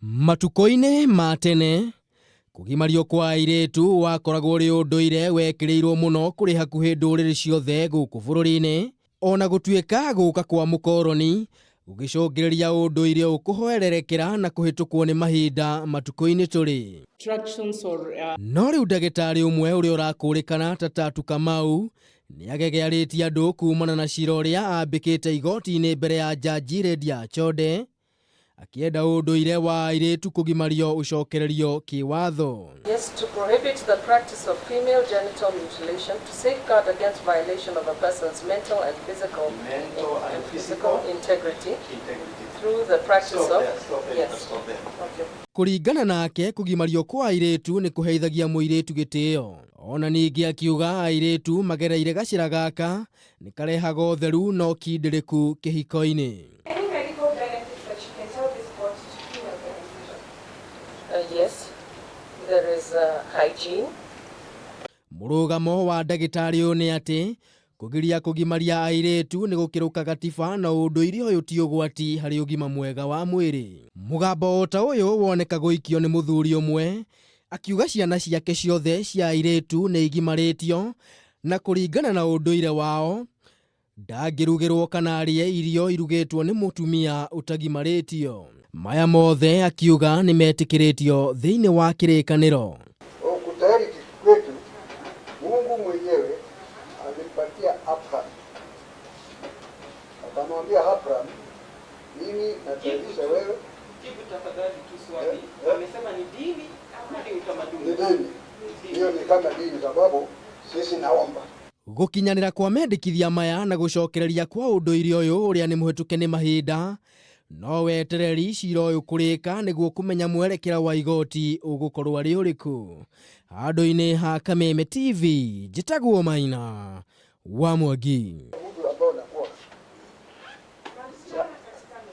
Matuko-ini ma tene kugimario kwa airitu wakoragwo ri unduire wekirirwo muno kuri hakuhi nduriri ciothe guku bururi-ini, ona gutuika guka kwa mukoroni gugicungireria unduire ukuhoererekera na kuhitukwo ni mahinda matuko-ini turi. No riu ndagitari umwe uria urakurikana ta Tatu Kamau ni agegearitie andu kumana na cira uria ambikite igoti-ini mbere ya jaji Lydia Chode, akienda unduire wa airitu kugimario ucokererio kiwatho. Yes, to prohibit the practice of female genital mutilation, to safeguard against violation of a person's mental and physical integrity through the practice of yes. Okay. Kuringana nake kugimario kwa airitu ni kuheithagia muiritu gitio. Ona ningi akiuga airitu magereire gacira gaka ni karehaga utheru no kindiriku kihiko-ini. Yes, there is hygiene. Murugamo wa Ndagitari ni ati kugiria kugimaria airitu ni gukiruka gatiba na unduire uyu ti ugwati hari ugima mwega wa mwiri. Mugambo ta uyu woneka guikio ni muthuri umwe akiuga ciana ciake ciothe cia airitu ni igimaritio na kuringana na unduire wao ndangirugirwo kana arie irio irugitwo ni mutumia utagimaritio. Maya mothe akiuga ni metikiritio thiini wa kirikaniro. Kutayari kwetu Mungu mwenyewe alipatia Abraham. Akamwambia Abraham, mimi natayarisha wewe. Kibu tafadhali tu swali. Amesema ni dini ama ni utamaduni? Ni dini. Hiyo ni kama dini sababu sisi naomba. Gukinyanira kwa mendikithia maya na gucokereria kwa unduire uyu uria ni muhituke ni mahinda, no wetereri cira uyu kurika niguo kumenya mwerekera wa igoti ugukorwo ari uriku. Handu-ini ha Kameme TV, njitagwo Maina wa Mwangi.